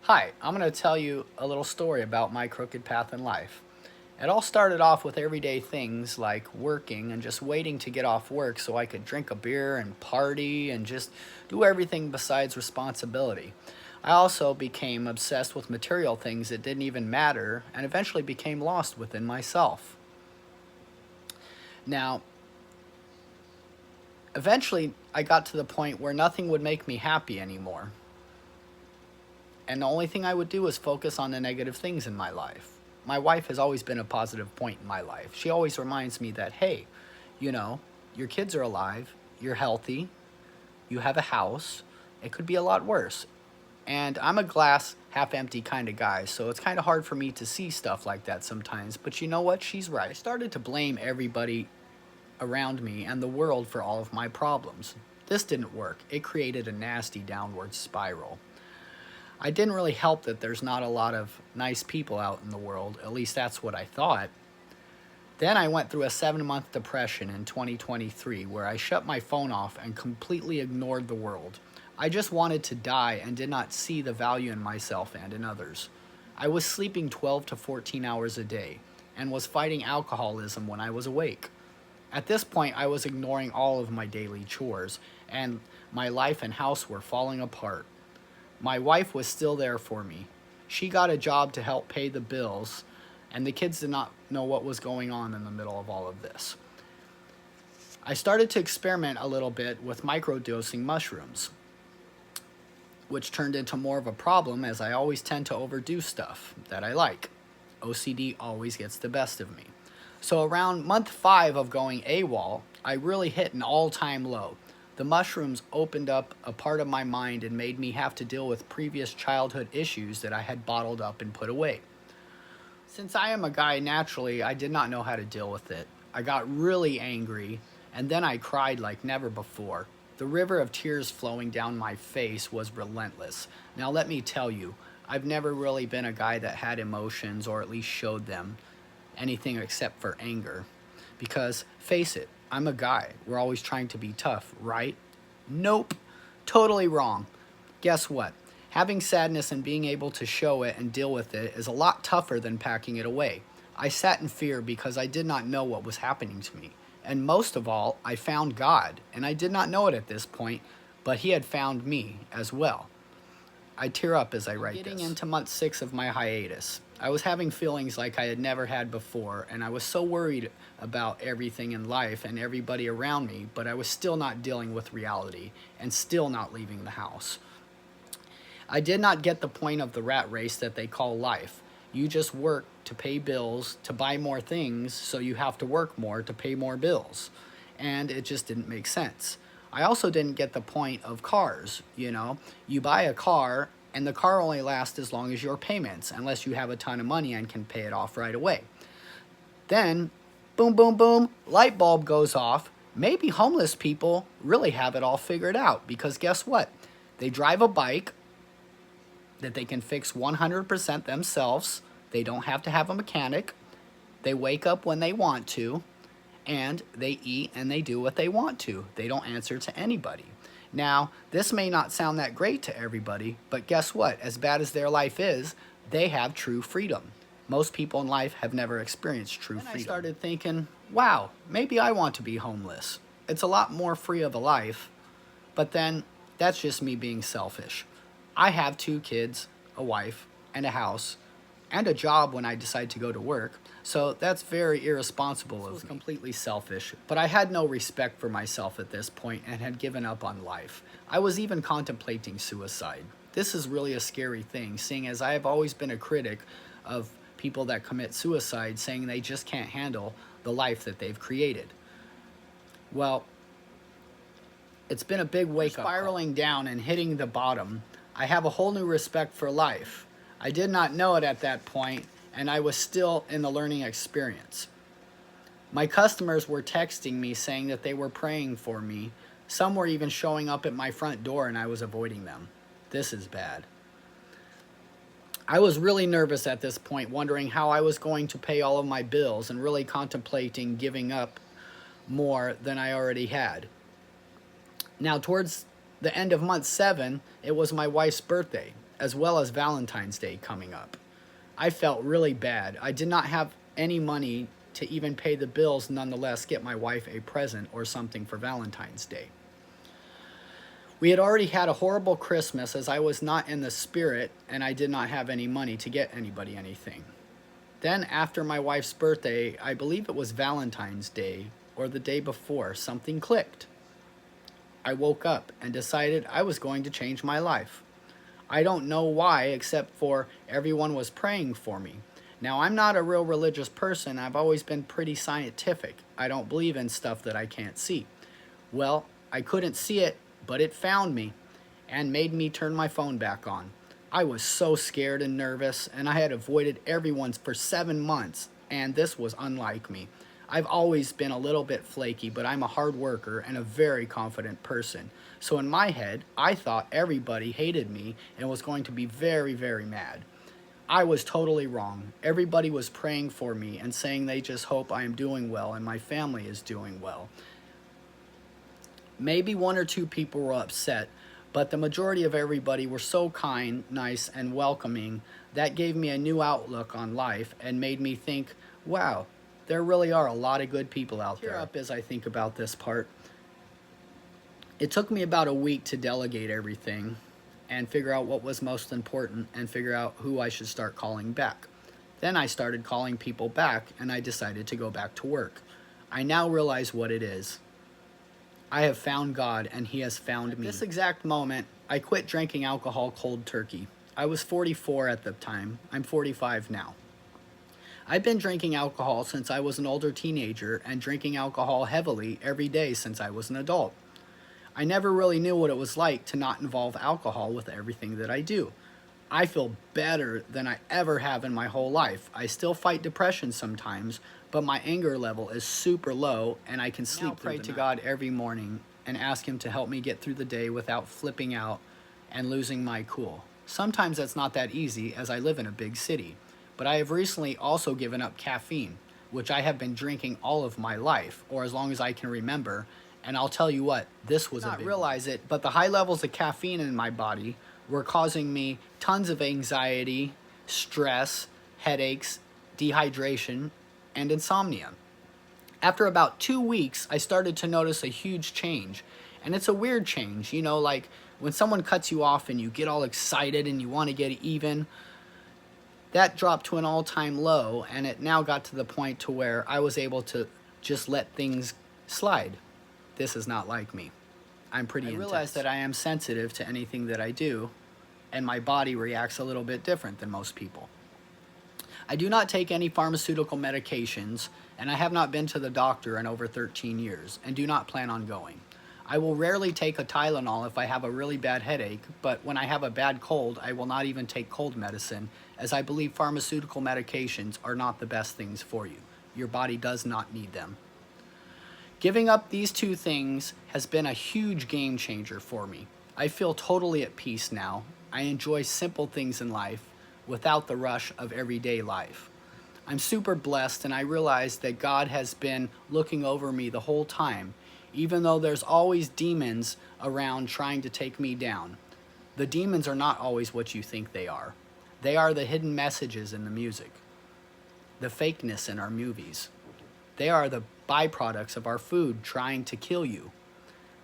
Hi, I'm going to tell you a little story about my crooked path in life. It all started off with everyday things like working and just waiting to get off work so I could drink a beer and party and just do everything besides responsibility. I also became obsessed with material things that didn't even matter and eventually became lost within myself. Now, eventually, I got to the point where nothing would make me happy anymore. And the only thing I would do is focus on the negative things in my life. My wife has always been a positive point in my life. She always reminds me that, hey, you know, your kids are alive, you're healthy, you have a house, it could be a lot worse. And I'm a glass half empty kind of guy, so it's kind of hard for me to see stuff like that sometimes. But you know what? She's right. I started to blame everybody around me and the world for all of my problems. This didn't work. It created a nasty downward spiral. I didn't really help that there's not a lot of nice people out in the world. At least that's what I thought. Then I went through a 7-month depression in 2023 where I shut my phone off and completely ignored the world. I just wanted to die and did not see the value in myself and in others. I was sleeping 12 to 14 hours a day and was fighting alcoholism when I was awake. At this point, I was ignoring all of my daily chores, and my life and house were falling apart. My wife was still there for me. She got a job to help pay the bills, and the kids did not know what was going on in the middle of all of this. I started to experiment a little bit with microdosing mushrooms, which turned into more of a problem as I always tend to overdo stuff that I like. OCD always gets the best of me. So around month 5 of going AWOL, I really hit an all-time low. The mushrooms opened up a part of my mind and made me have to deal with previous childhood issues that I had bottled up and put away. Since I am a guy naturally, I did not know how to deal with it. I got really angry, and then I cried like never before. The river of tears flowing down my face was relentless. Now let me tell you, I've never really been a guy that had emotions or at least showed them anything except for anger. Because, face it, I'm a guy. We're always trying to be tough, right? Nope. Totally wrong. Guess what? Having sadness and being able to show it and deal with it is a lot tougher than packing it away. I sat in fear because I did not know what was happening to me. And most of all, I found God, and I did not know it at this point, but He had found me as well. I tear up as I write this. Getting into month 6 of my hiatus, I was having feelings like I had never had before, and I was so worried about everything in life and everybody around me, but I was still not dealing with reality and still not leaving the house. I did not get the point of the rat race that they call life. You just work to pay bills, to buy more things, so you have to work more to pay more bills. And it just didn't make sense. I also didn't get the point of cars, You buy a car, and the car only lasts as long as your payments, unless you have a ton of money and can pay it off right away. Then, boom, boom, boom, light bulb goes off. Maybe homeless people really have it all figured out, because guess what? They drive a bike that they can fix 100% themselves. They don't have to have a mechanic. They wake up when they want to, and they eat and they do what they want to. They don't answer to anybody. Now, this may not sound that great to everybody, but guess what? As bad as their life is, they have true freedom. Most people in life have never experienced true freedom. I started thinking, wow, maybe I want to be homeless. It's a lot more free of a life, but then that's just me being selfish. I have 2 kids, a wife, and a house, and a job when I decide to go to work, so that's very irresponsible of me. It was completely selfish, but I had no respect for myself at this point and had given up on life. I was even contemplating suicide. This is really a scary thing, seeing as I have always been a critic of people that commit suicide, saying they just can't handle the life that they've created. Well, it's been a big wake-up call. Spiraling down and hitting the bottom, I have a whole new respect for life. I did not know it at that point, and I was still in the learning experience. My customers were texting me saying that they were praying for me. Some were even showing up at my front door, and I was avoiding them. This is bad. I was really nervous at this point, wondering how I was going to pay all of my bills and really contemplating giving up more than I already had. Now, towards the end of month 7, it was my wife's birthday. as well as Valentine's Day coming up. I felt really bad. I did not have any money to even pay the bills, nonetheless get my wife a present or something for Valentine's Day. We had already had a horrible Christmas as I was not in the spirit and I did not have any money to get anybody anything. Then after my wife's birthday, I believe it was Valentine's Day or the day before, something clicked. I woke up and decided I was going to change my life. I don't know why, except for everyone was praying for me. Now, I'm not a real religious person. I've always been pretty scientific. I don't believe in stuff that I can't see. Well, I couldn't see it, but it found me and made me turn my phone back on. I was so scared and nervous, and I had avoided everyone for 7 months, and this was unlike me. I've always been a little bit flaky, but I'm a hard worker and a very confident person. So in my head, I thought everybody hated me and was going to be very, very mad. I was totally wrong. Everybody was praying for me and saying they just hope I am doing well and my family is doing well. Maybe 1 or 2 people were upset, but the majority of everybody were so kind, nice, and welcoming that gave me a new outlook on life and made me think, wow, there really are a lot of good people out there. Tear up as I think about this part. It took me about a week to delegate everything and figure out what was most important and figure out who I should start calling back. Then I started calling people back and I decided to go back to work. I now realize what it is. I have found God and He has found me. At this exact moment, I quit drinking alcohol cold turkey. I was 44 at the time. I'm 45 now. I've been drinking alcohol since I was an older teenager and drinking alcohol heavily every day since I was an adult. I never really knew what it was like to not involve alcohol with everything that I do. I feel better than I ever have in my whole life. I still fight depression sometimes, but my anger level is super low and I can sleep through the night. I pray to God every morning and ask Him to help me get through the day without flipping out and losing my cool. Sometimes that's not that easy as I live in a big city, but I have recently also given up caffeine, which I have been drinking all of my life, or as long as I can remember, and I'll tell you what, this was a big one. I did not realize it, but the high levels of caffeine in my body were causing me tons of anxiety, stress, headaches, dehydration, and insomnia. After about 2 weeks, I started to notice a huge change. And it's a weird change, you know, like when someone cuts you off and you get all excited and you want to get even. That dropped to an all-time low, and it now got to the point to where I was able to just let things slide. This is not like me. I'm pretty intense. I realize that I am sensitive to anything that I do, and my body reacts a little bit different than most people. I do not take any pharmaceutical medications, and I have not been to the doctor in over 13 years, and do not plan on going. I will rarely take a Tylenol if I have a really bad headache, but when I have a bad cold, I will not even take cold medicine, as I believe pharmaceutical medications are not the best things for you. Your body does not need them. Giving up these 2 things has been a huge game changer for me. I feel totally at peace now. I enjoy simple things in life without the rush of everyday life. I'm super blessed, and I realize that God has been looking over me the whole time, even though there's always demons around trying to take me down. The demons are not always what you think they are. They are the hidden messages in the music, the fakeness in our movies. They are the byproducts of our food trying to kill you.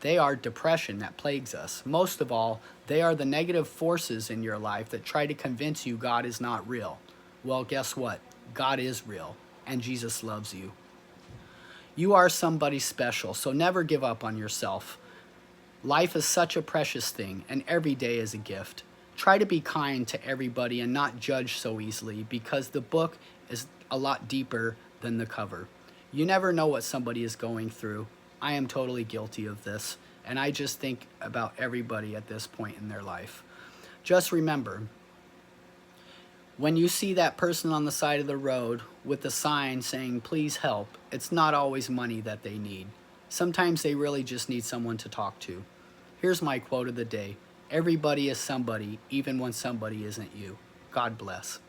They are depression that plagues us. Most of all, they are the negative forces in your life that try to convince you God is not real. Well, guess what? God is real, and Jesus loves you. You are somebody special, so never give up on yourself. Life is such a precious thing, and every day is a gift. Try to be kind to everybody and not judge so easily, because the book is a lot deeper than the cover. You never know what somebody is going through. I am totally guilty of this, and I just think about everybody at this point in their life. Just remember, when you see that person on the side of the road with the sign saying, "Please help," it's not always money that they need. Sometimes they really just need someone to talk to. Here's my quote of the day. Everybody is somebody, even when somebody isn't you. God bless.